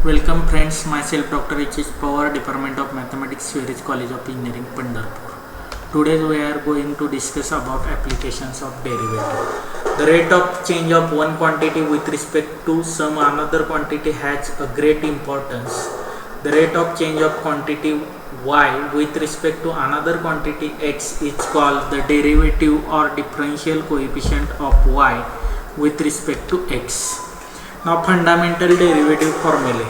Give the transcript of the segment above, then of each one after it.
Welcome friends, myself Dr. H.S. Pawar, Department of Mathematics, Swaraj College of Engineering, Pandharpur. Today we are going to discuss about applications of derivative. The rate of change of one quantity with respect to some another quantity has a great importance. The rate of change of quantity y with respect to another quantity x is called the derivative or differential coefficient of y with respect to x. Now fundamental derivative formulae: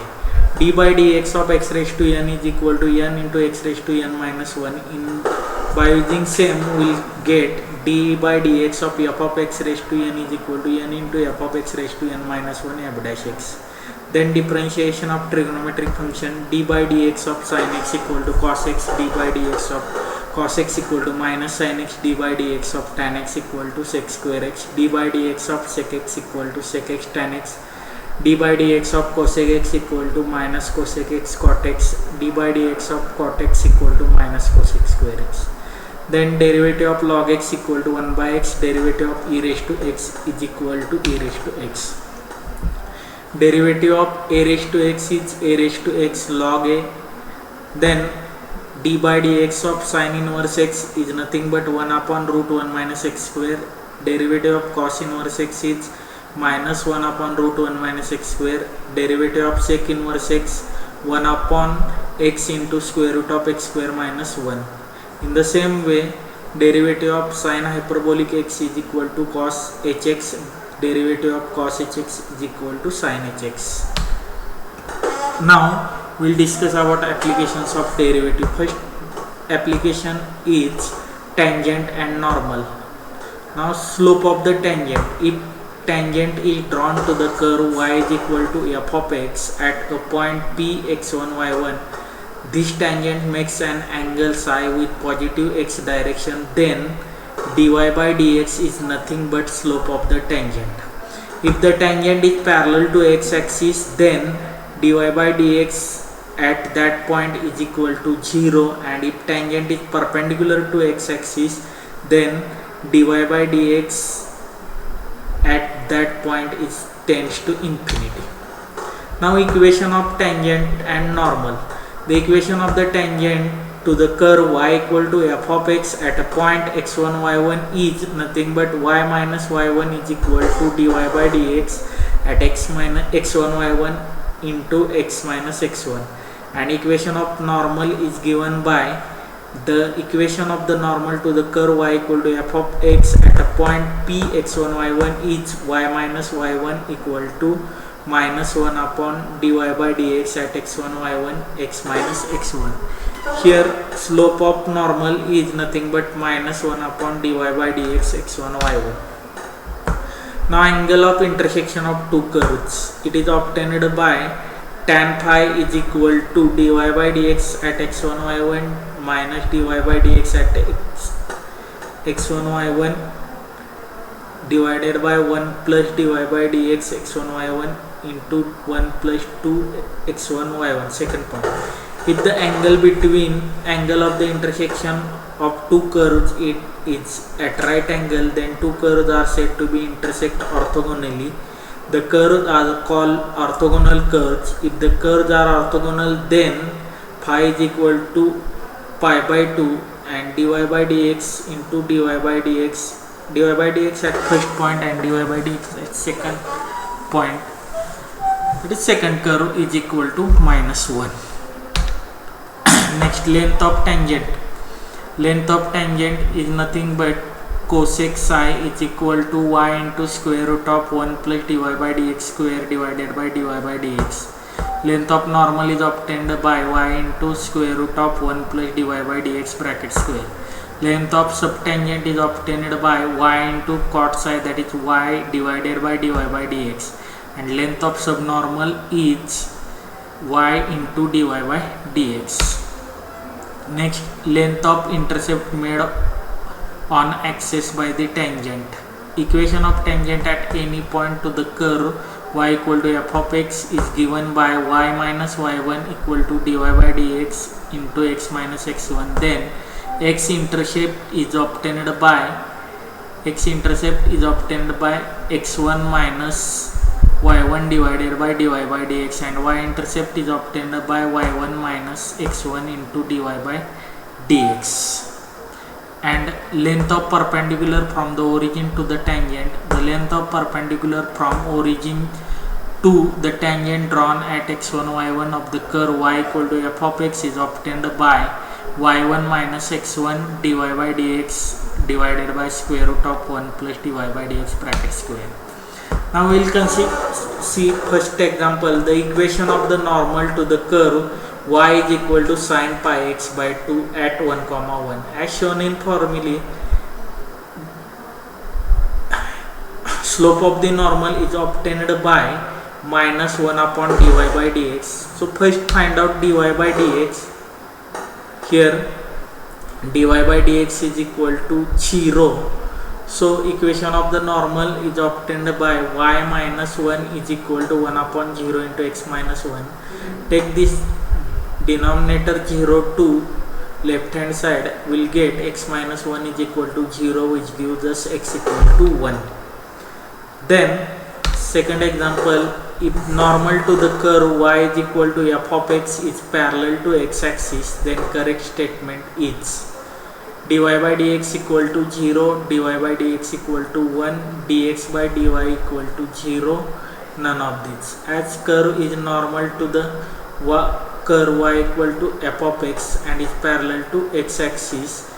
d by dx of x raised to n is equal to n into x raised to n minus 1. By using same we will get d by dx of f of x raised to n is equal to n into f of x raised to n minus 1 f dash x. Then differentiation of trigonometric function: d by dx of sin x equal to cos x, d by dx of cos x equal to minus sin x, d by dx of tan x equal to sec square x, d by dx of sec x equal to sec x tan x, d by dx of cosec x equal to minus cosec x cot x, d by dx of cot x equal to minus cosec square x. Then derivative of log x equal to 1 by x, derivative of e raised to x is equal to e raised to x. Derivative of a raised to x is a raised to x log a. Then d by dx of sin inverse x is nothing but 1 upon root 1 minus x square. Derivative of cos inverse x is minus 1 upon root 1 minus x square. Derivative of sec inverse x 1 upon x into square root of x square minus 1. In the same way, derivative of sin hyperbolic x is equal to cos hx. Derivative of cos hx is equal to sin hx. Now we will discuss about applications of derivative. First application is tangent and normal. Now slope of the tangent: if tangent is drawn to the curve y is equal to f of x at a point p x1 y1, this tangent makes an angle psi with positive x direction, then dy by dx is nothing but slope of the tangent. If the tangent is parallel to x axis, then dy by dx at that point is equal to 0, and if tangent is perpendicular to x axis, then dy by dx at that point is tends to infinity. Now equation of tangent and normal. The equation of the tangent to the curve y equal to f of x at a point x1 y1 is nothing but y minus y1 is equal to dy by dx at x minus x1 y1 into x minus x1. And equation of normal is given by the equation of the normal to the curve y equal to f of x at a point p x1 y1 is y minus y1 equal to minus 1 upon dy by dx at x1 y1 x minus x1. Here slope of normal is nothing but minus 1 upon dy by dx x1 y1. Now angle of intersection of two curves: it is obtained by tan phi is equal to dy by dx at x1 y1 minus dy by dx at x1 y1 divided by 1 plus dy by dx x1 y1 into 1 plus 2 x1 y1. Second point: if the angle between angle of the intersection of two curves it is at right angle, then two curves are said to be intersect orthogonally. The curves are called orthogonal curves. If the curves are orthogonal, then phi is equal to pi by 2 and dy by dx into dy by dx at first point and dy by dx at second point, it is second curve, is equal to minus 1. Next, length of tangent. Length of tangent is nothing but cosec psi is equal to y into square root of 1 plus dy by dx square divided by dy by dx. Length of normal is obtained by y into square root of 1 plus dy by dx bracket square. Length of subtangent is obtained by y into cot psi, that is y divided by dy by dx. And length of subnormal is y into dy by dx. Next, length of intercept made on axis by the tangent. Equation of tangent at any point to the curve y equal to f of x is given by y minus y1 equal to dy by dx into x minus x1. Then x intercept is obtained by x1 minus y1 divided by dy by dx, and y-intercept is obtained by y1 minus x1 into dy by dx. And length of perpendicular from the origin to the tangent, the length of perpendicular from origin to the tangent drawn at x1 y1 of the curve y equal to f of x is obtained by y1 minus x1 dy by dx divided by square root of 1 plus dy by dx bracket square. Now we will see first example, the equation of the normal to the curve y is equal to sin pi x by 2 at 1 comma 1. As shown in formula, slope of the normal is obtained by minus 1 upon dy by dx. So first find out dy by dx. Here dy by dx is equal to 0. So equation of the normal is obtained by y minus 1 is equal to 1 upon 0 into x minus 1. Take this denominator 0 to left hand side, will get x minus 1 is equal to 0, which gives us x equal to 1. Then second example, if normal to the curve y is equal to f of x is parallel to x axis, then correct statement is dy by dx equal to 0, dy by dx equal to 1, dx by dy equal to 0, none of these. As curve is normal to the curve y equal to f of x and is parallel to x axis,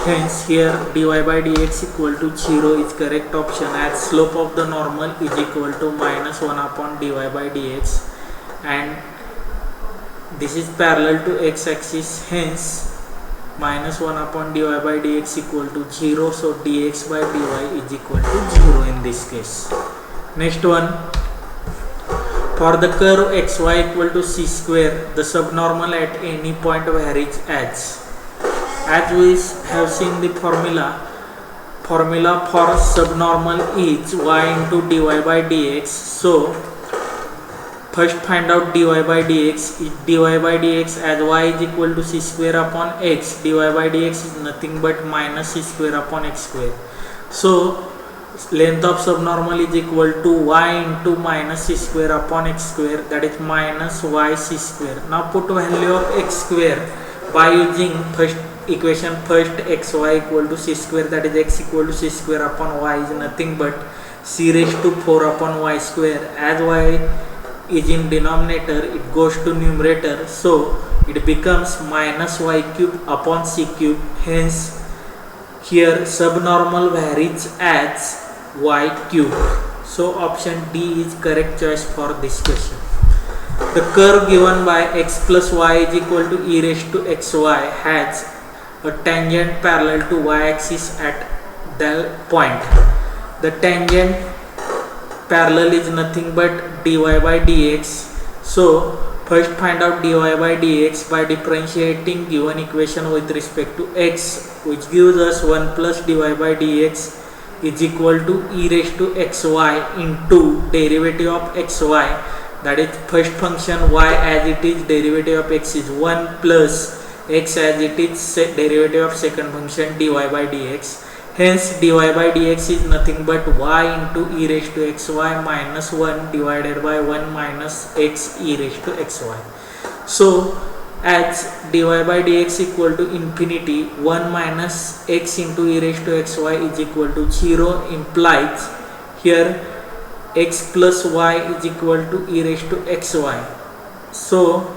hence here dy by dx equal to 0 is correct option, as slope of the normal is equal to minus 1 upon dy by dx and this is parallel to x axis, hence minus 1 upon dy by dx equal to 0, so dx by dy is equal to 0 in this case. Next one, for the curve xy equal to c square, the subnormal at any point varies as we have seen the formula for subnormal is y into dy by dx. So first find out dy by dx. Dy by dx as y is equal to c square upon x, dy by dx is nothing but minus c square upon x square. So length of subnormal is equal to y into minus c square upon x square, that is minus y c square. Now put value of x square by using first equation, first xy equal to c square, that is x equal to c square upon y is nothing but c raised to 4 upon y square. As y is in denominator, it goes to numerator, so it becomes minus y cube upon c cube, hence here subnormal varies as y cube. So option D is correct choice for this question. The curve given by x plus y is equal to e raised to xy has a tangent parallel to y axis at the point. The tangent parallel is nothing but dy by dx. So first find out dy by dx by differentiating given equation with respect to x, which gives us 1 plus dy by dx is equal to e raised to xy into derivative of xy, that is first function y as it is, derivative of x is 1 plus x as it is, derivative of second function dy by dx. Hence dy by dx is nothing but y into e raised to xy minus 1 divided by 1 minus x e raised to xy. So as dy by dx equal to infinity, 1 minus x into e raised to xy is equal to 0 implies here x plus y is equal to e raised to xy. So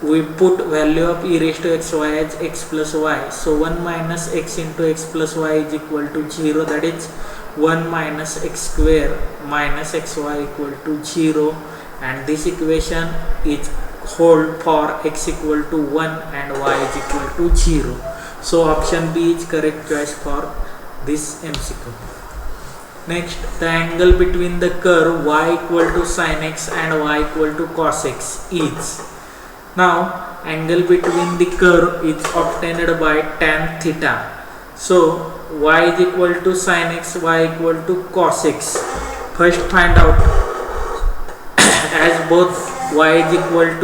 we put value of e raised to xy as x plus y. So 1 minus x into x plus y is equal to 0, that is 1 minus x square minus xy equal to 0, and this equation is hold for x equal to 1 and y is equal to 0. So option B is correct choice for this MCQ. Next, the angle between the curve y equal to sin x and y equal to cos x is. Now angle between the curve is obtained by tan theta. So y is equal to sin x, y equal to cos x. First find out, as both y is equal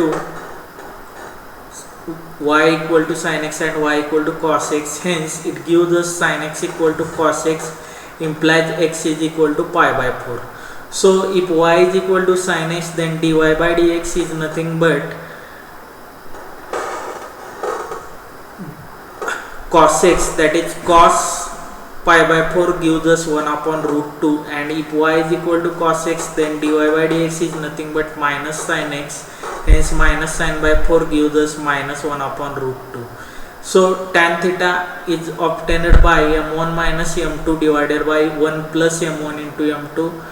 to sin x and y equal to cos x, hence it gives us sin x equal to cos x implies x is equal to pi by 4. So if y is equal to sin x, then dy by dx is nothing but cos x, that is cos pi by 4 gives us 1 upon root 2, and if y is equal to cos x, then dy by dx is nothing but minus sin x, hence minus sin by 4 gives us minus 1 upon root 2. So tan theta is obtained by m1 minus m2 divided by 1 plus m1 into m2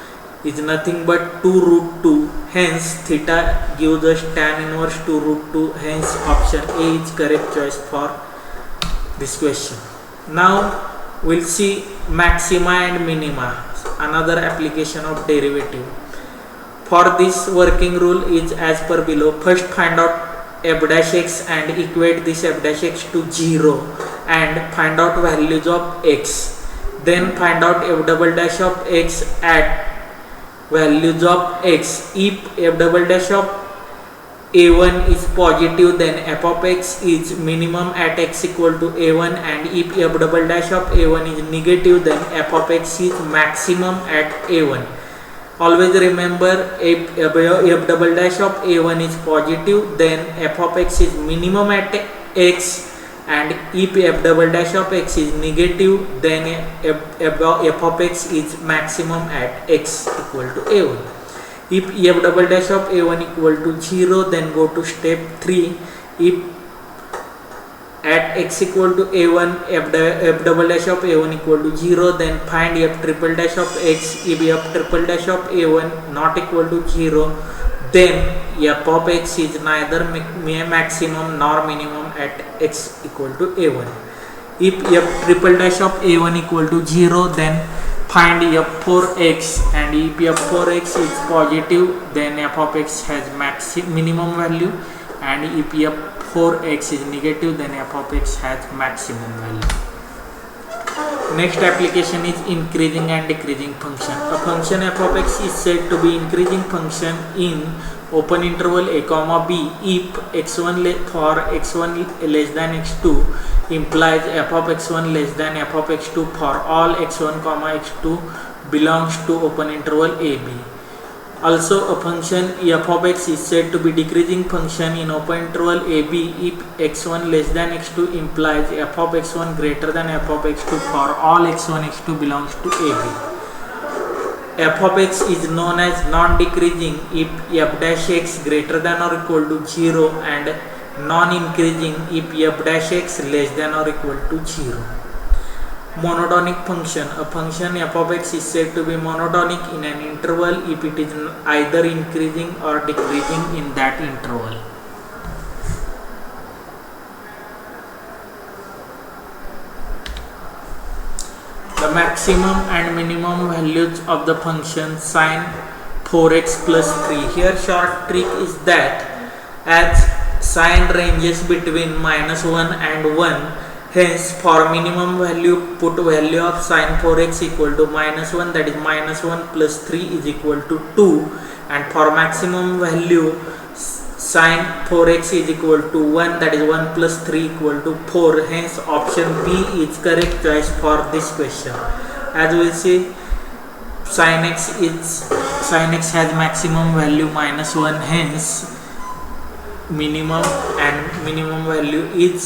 is nothing but 2 root 2, hence theta gives us tan inverse 2 root 2, hence option A is correct choice for this question. Now we'll see maxima and minima, another application of derivative. For this working rule is as per below. First find out f dash x and equate this f dash x to 0 and find out values of x. Then find out f double dash of x at values of x. If f double dash of a1 is positive, then f of x is minimum at x equal to a1, and if f double dash of a1 is negative, then f of x is maximum at a1. Always remember, if f double dash of a1 is positive, then f of x is minimum at x, and if f double dash of x is negative, then f of x is maximum at x equal to a1. If f double dash of a1 equal to 0, then go to step 3. If at x equal to a1 f double dash of a1 equal to 0, then find f triple dash of x. If f triple dash of a1 not equal to 0, then f of x is neither maximum nor minimum at x equal to a1. If f triple dash of a1 equal to 0, then find f4x, and if f4x is positive, then f of x has minimum value, and if f4x is negative, then f of x has maximum value. Next application is increasing and decreasing function. A function f of x is said to be increasing function in open interval a comma b if x1 for x1 less than x2 implies f of x1 less than f of x2 for all x1 comma x2 belongs to open interval ab. Also, a function f of x is said to be decreasing function in open interval ab if x1 less than x2 implies f of x1 greater than f of x2 for all x1 x2 belongs to ab. F of x is known as non-decreasing if f dash x greater than or equal to 0, and non-increasing if f dash x less than or equal to 0. Monotonic function. A function f of x is said to be monotonic in an interval if it is either increasing or decreasing in that interval. The maximum and minimum values of the function sin 4x plus 3. Here short trick is that as sin ranges between -1 and 1, hence for minimum value put value of sin 4x equal to -1, that is -1 plus 3 is equal to 2, and for maximum value sin 4x is equal to 1, that is 1 plus 3 equal to 4, hence option B is correct choice for this question. As we see, sin x has maximum value -1, hence minimum value is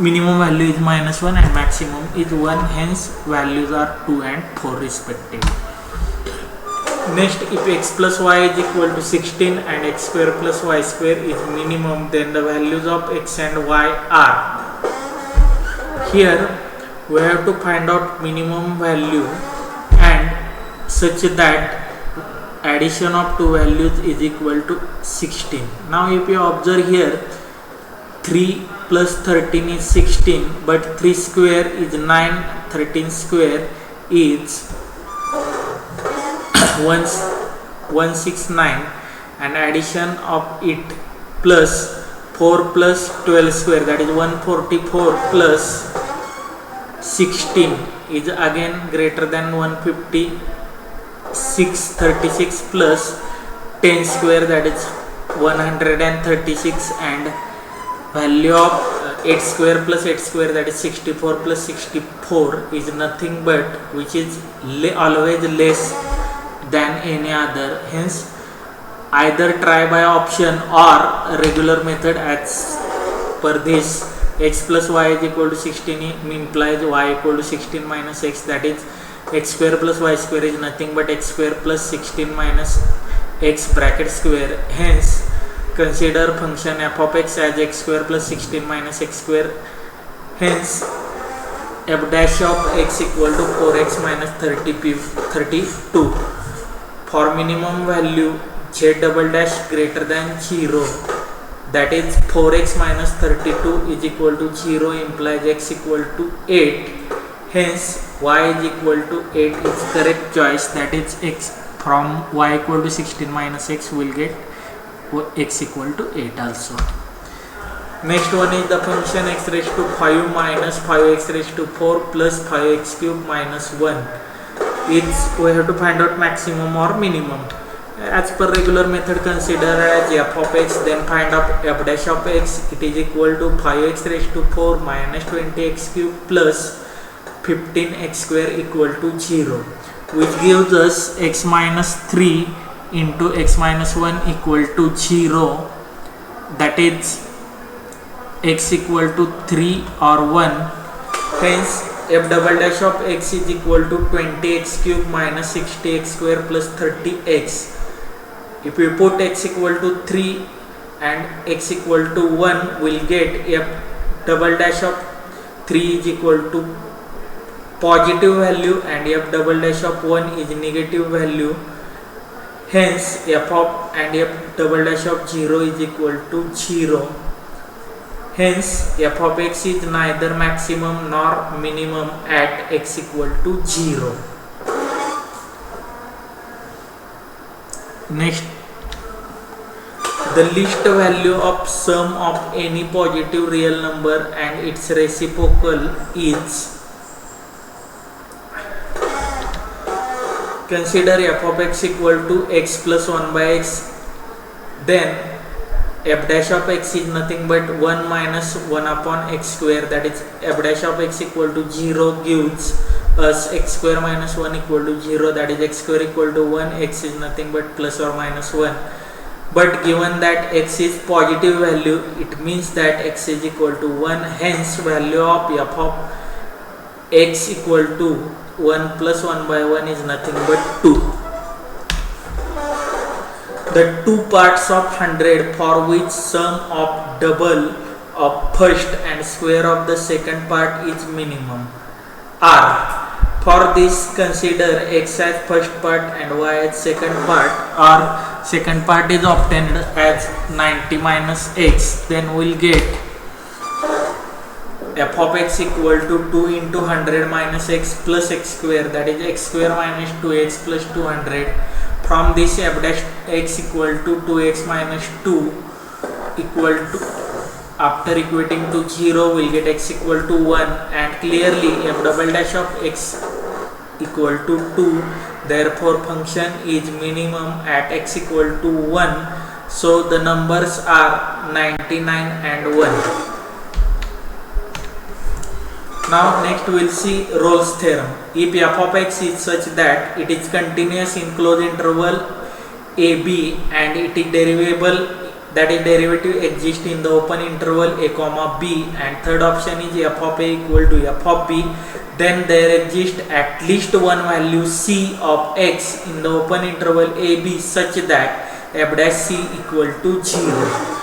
-1 and maximum is 1, hence values are 2 and 4 respectively. Next, if x plus y is equal to 16 and x square plus y square is minimum, then the values of x and y are. Here we have to find out minimum value and such that addition of two values is equal to 16. Now if you observe here, 3 plus 13 is 16, but 3 square is 9, 13 square is 169, and addition of it plus 4 plus 12 square, that is 144, plus 16 is again greater than 156, 36 plus 10 square, that is 136, and value of 8 square plus 8 square, that is 64 plus 64 is nothing but, which is always less than any other. Hence, either try by option or regular method. As per this, x plus y is equal to 16 implies y equal to 16 minus x, that is x square plus y square is nothing but x square plus 16 minus x bracket square. Hence, consider function f of x as x square plus 16 minus x square. Hence, f dash of x equal to 4x minus 32. For minimum value z double dash greater than 0, that is 4x minus 32 is equal to 0 implies x equal to 8. Hence, y is equal to 8 is correct choice, that is x from y equal to 16 minus x will get x equal to 8 also. Next one is the function x raised to 5 minus 5x raised to 4 plus 5x cube minus 1. It's we have to find out maximum or minimum. As per regular method, consider as f of x, then find out f dash of x. It is equal to 5x raised to 4 minus 20x cube plus 15x square equal to 0, which gives us x minus 3 into x minus 1 equal to 0, that is x equal to 3 or 1. Hence, f double dash of x is equal to 20x cube minus 60x square plus 30x. If we put x equal to 3 and x equal to 1, we'll get f double dash of 3 is equal to positive value and f double dash of 1 is negative value. Hence, f of and f double dash of 0 is equal to 0. Hence, f of x is neither maximum nor minimum at x equal to 0. Next, the least value of sum of any positive real number and its reciprocal is. Consider f of x equal to x plus 1 by x, then f dash of x is nothing but 1 minus 1 upon x square, that is f dash of x equal to 0 gives us x square minus 1 equal to 0, that is x square equal to 1, x is nothing but plus or minus 1. But given that x is positive value, it means that x is equal to 1. Hence, value of f of x equal to 1 plus 1 by 1 is nothing but 2. The two parts of 100 for which sum of double of first and square of the second part is minimum are. For this, consider x as first part and y as second part, or second part is obtained as 90 minus x, then we will get f of x equal to 2 into 100 minus x plus x square, that is x square minus 2x plus 200. From this, f dash x equal to 2x minus 2 equal to, after equating to 0, we will get x equal to 1, and clearly f double dash of x equal to 2. Therefore, function is minimum at x equal to 1. So, the numbers are 99 and 1. Now next we will see Rolle's theorem. If f of x is such that it is continuous in closed interval ab and it is derivable, that is derivative exists in the open interval a comma b, and third option is f of a equal to f of b, then there exists at least one value c of x in the open interval ab such that f dash c equal to 0.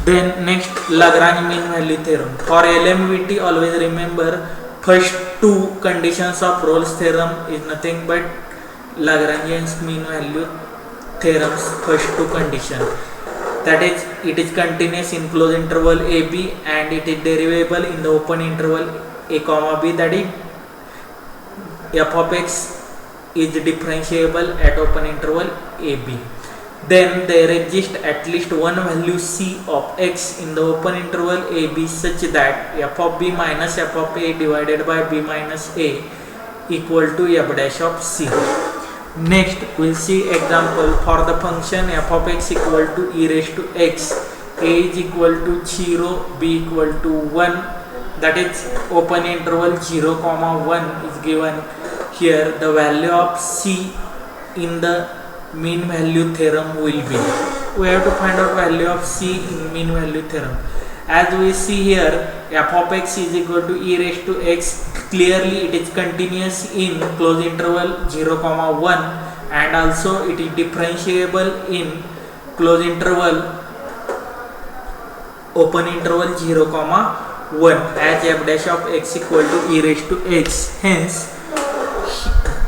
Then next, Lagrange mean value theorem. For LMVT, always remember first two conditions of Rolle's theorem is nothing but Lagrangian mean value theorem's first two conditions. That is, it is continuous in closed interval AB and it is derivable in the open interval a comma b, that is f of x is differentiable at open interval AB. Then there exists at least one value c of x in the open interval ab such that f of b minus f of a divided by b minus a equal to f dash of c. Next, we will see example for the function f of x equal to e raised to x, a is equal to 0, b equal to 1, that is open interval 0 comma 1 is given here. The value of c in the mean value theorem will be. We have to find out value of c in mean value theorem. As we see here, f of x is equal to e raised to x. Clearly it is continuous in closed interval 0, 1, and also it is differentiable in closed interval open interval 0, 1 as f dash of x equal to e raised to x. Hence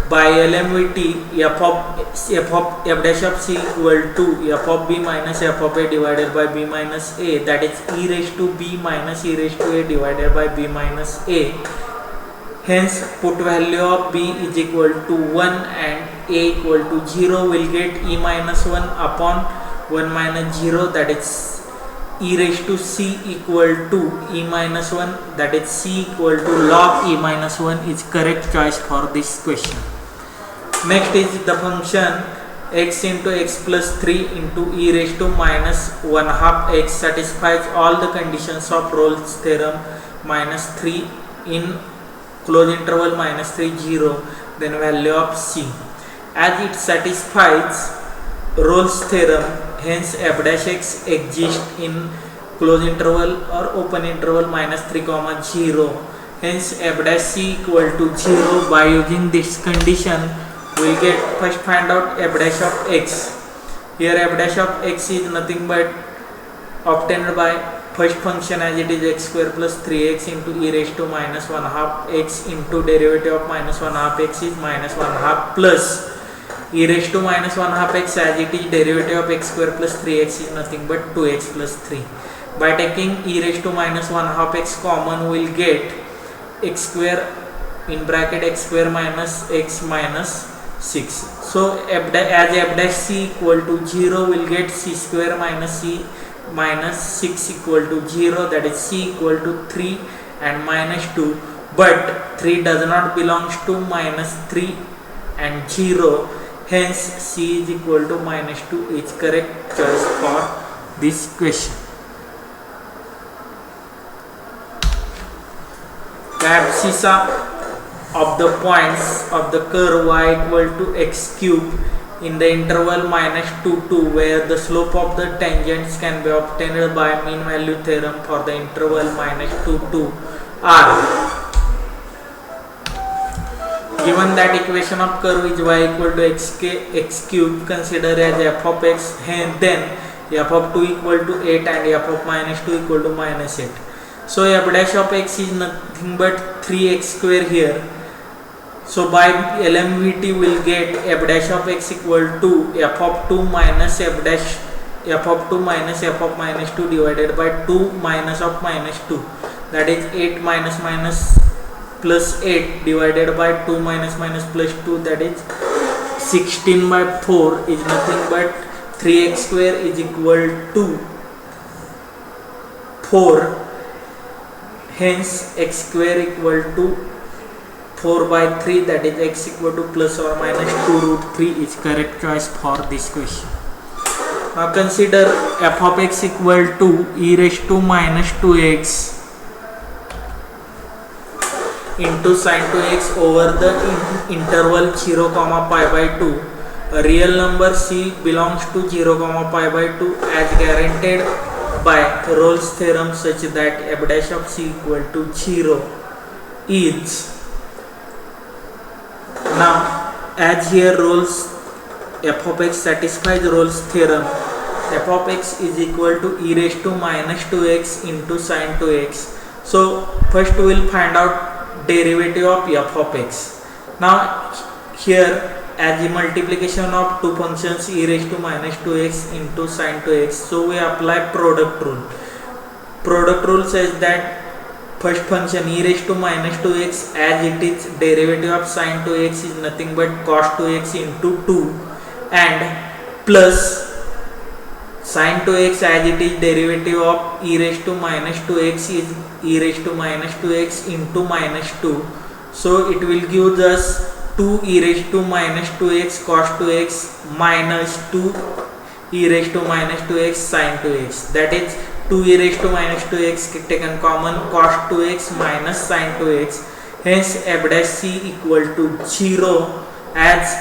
by LMVT f dash of c equal to f of b minus f of a divided by b minus a, that is e raised to b minus e raised to a divided by b minus a. Hence put value of b is equal to 1 and a equal to 0, will get e minus 1 upon 1 minus 0, that is e raised to c equal to e minus 1, that is c equal to log e minus 1 is correct choice for this question. Next is the function x into x plus 3 into e raised to minus 1 half x satisfies all the conditions of Rolle's theorem minus 3 in closed interval minus 3, 0, then value of c. As it satisfies Rolle's theorem, hence f dash x exists in closed interval or open interval minus 3, 0. Hence f dash c equal to 0. By using this condition, we will get, first find out f dash of x. Here f dash of x is nothing but obtained by first function as it is x square plus 3x into e raised to minus 1 half x into derivative of minus 1 half x is minus 1 half plus e raised to minus 1 half x as it is derivative of x square plus 3x is nothing but 2x plus 3. By taking e raised to minus 1 half x common, we will get x square in bracket x square minus x minus 6. So as f dash c equal to 0, we will get c square minus c minus 6 equal to 0, that is c equal to 3 and minus 2, but 3 does not belongs to minus 3 and 0, hence c is equal to minus 2 is correct choice for this question. The abscissa of the points of the curve y equal to x cube in the interval minus 2, 2, where the slope of the tangents can be obtained by mean value theorem for the interval minus 2, 2 are. Given that equation of curve is y equal to x cube, consider as f of x, then f of 2 equal to 8 and f of minus 2 equal to minus 8. So f dash of x is nothing but 3x square here. So by LMVT we will get f dash of x equal to f of 2 minus f of 2 minus f of minus 2 divided by 2 minus of minus 2, that is 8 minus minus plus 8 divided by 2 minus minus plus 2, that is 16 by 4 is nothing but 3x square is equal to 4. Hence x square equal to 4 by 3, that is x equal to plus or minus 2 root 3 is correct choice for this question. Now consider f of x equal to e raised to minus 2x into sin 2x over the interval 0, pi by 2. A real number c belongs to 0, pi by 2 as guaranteed by Rolle's theorem such that f dash of c equal to 0 is. Now as here Rolle's f of x satisfies Rolle's theorem, f of x is equal to e raised to minus 2x into sin 2x. So first we will find out derivative of f of x. Now here as a multiplication of two functions e raised to minus 2x into sin 2x, so we apply product rule. Product rule says that first function e raised to minus 2x as it is derivative of sin 2x is nothing but cos 2x into 2 and plus sin 2x as it is derivative of e raised to minus 2x is e raised to minus 2x into minus 2. So it will give us 2 e raised to minus 2x cos 2x minus 2 e raised to minus 2x sin 2x, that is 2 e raised to minus 2x taken common, cos 2x minus sin 2x. Hence f dash c equal to 0 as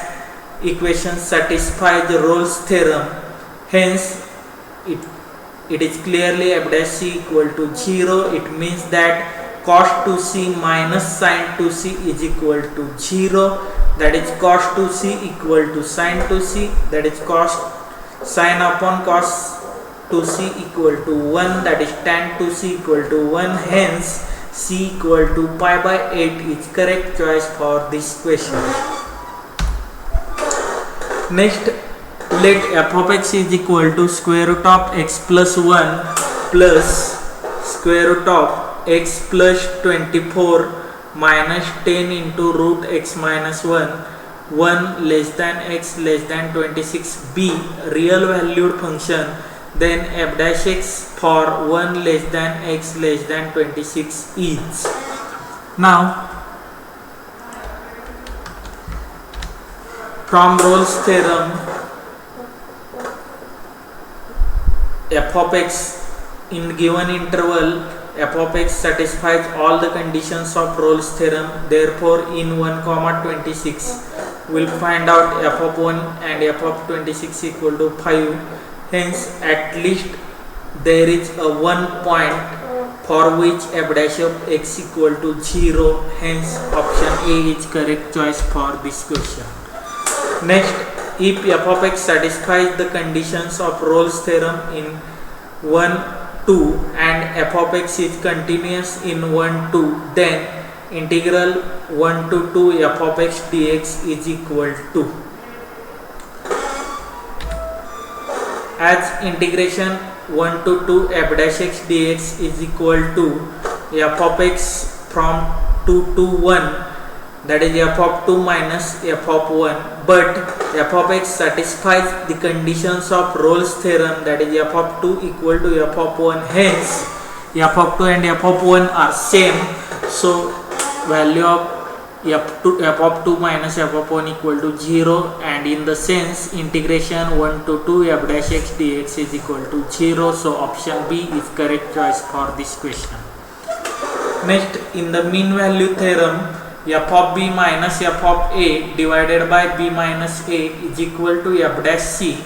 equation satisfies the Rolle's theorem. Hence, it is clearly f dash c equal to 0. It means that cos 2c minus sin 2c is equal to 0. That is cos 2c equal to sin 2c. That is cos sin upon cos 2c equal to 1. That is tan 2c equal to 1. Hence, c equal to pi by 8 is correct choice for this question. Next, let f of x is equal to square root of x plus 1 plus square root of x plus 24 minus 10 into root x minus 1 less than x less than 26 be real valued function, then f dash x for 1 less than x less than 26 is. Now, from Rolle's theorem, f of x in given interval f of x satisfies all the conditions of Rolle's theorem. Therefore, in 1,26 we'll find out f of 1 and f of 26 equal to 5. Hence, at least there is a one point for which f dash of x equal to 0. Hence, option A is correct choice for this question. Next, if f of x satisfies the conditions of Rolle's theorem in 1, 2 and f of x is continuous in 1, 2, then integral 1 to 2 f of x dx is equal to, as integration 1 to 2 f dash x dx is equal to f of x from 2 to 1, that is f of 2 minus f of 1, but f of x satisfies the conditions of Rolle's theorem, that is f of 2 equal to f of 1. Hence, f of 2 and f of 1 are same, so value of f of 2 minus f of 1 equal to 0, and in the sense integration 1 to 2 f dash x dx is equal to 0. So option B is correct choice for this question. Next, in the mean value theorem, f of b minus f of a divided by b minus a is equal to f dash c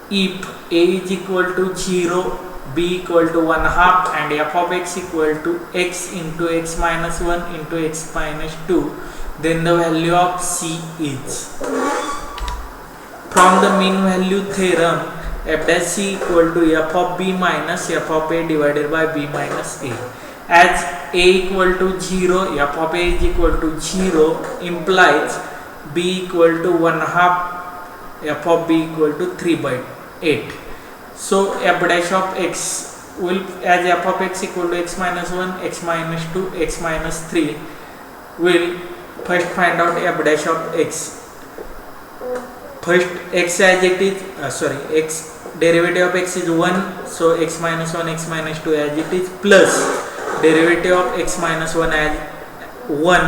if a is equal to 0, b equal to 1/2 and f of x equal to x into x minus 1 into x minus 2, then the value of c is. From the mean value theorem, f dash c equal to f of b minus f of a divided by b minus a. As a equal to 0, f of a is equal to 0 implies b equal to 1/2, f of b equal to 3 by 8. So f dash of x will, as f of x equal to x minus 1, x minus 2, x minus 3, will first find out f dash of x. First x as it is, x derivative of x is 1, so x minus 1, x minus 2 as it is, plus derivative of x minus 1 as 1,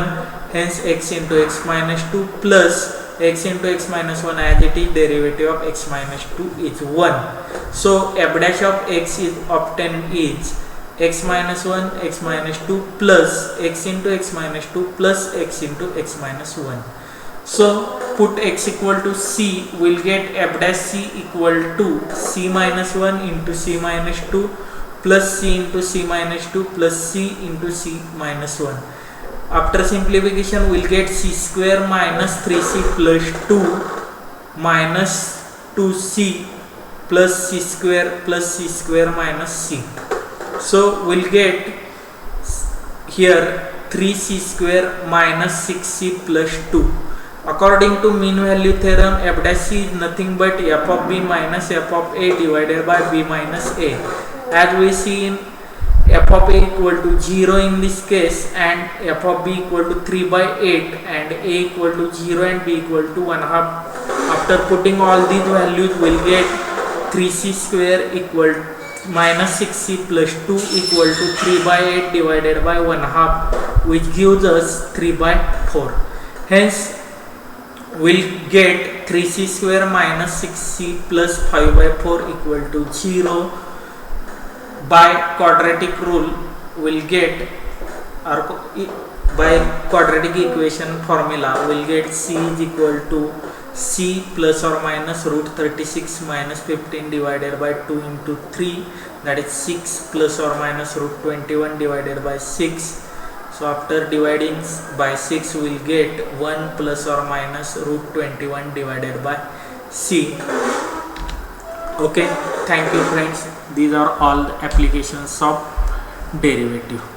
hence x into x minus 2 plus x into x minus 1 as it is, derivative of x minus 2 is 1. So f dash of x is obtained is x minus 1, x minus 2 plus x into x minus 2 plus x into x minus 1. So put x equal to c, will get f dash c equal to c minus 1 into c minus 2 plus c into c minus 2 plus c into c minus 1. After simplification, we will get c square minus 3c plus 2 minus 2c plus c square minus c. So we will get here 3c square minus 6c plus 2. According to mean value theorem, f dash c is nothing but f of b minus f of a divided by b minus a. As we see in f of a equal to 0 in this case and f of b equal to 3 by 8 and a equal to 0 and b equal to 1/2. After putting all these values, we will get 3c square equal minus 6c plus 2 equal to 3 by 8 divided by 1/2, which gives us 3 by 4. Hence, we will get 3c square minus 6c plus 5 by 4 equal to 0. By quadratic rule, we will get, or by quadratic equation formula, we will get c is equal to c plus or minus root 36 minus 15 divided by 2 into 3, that is 6 plus or minus root 21 divided by 6. So after dividing by 6 we will get 1 plus or minus root 21 divided by c. Okay, thank you friends. These are all the applications of derivative.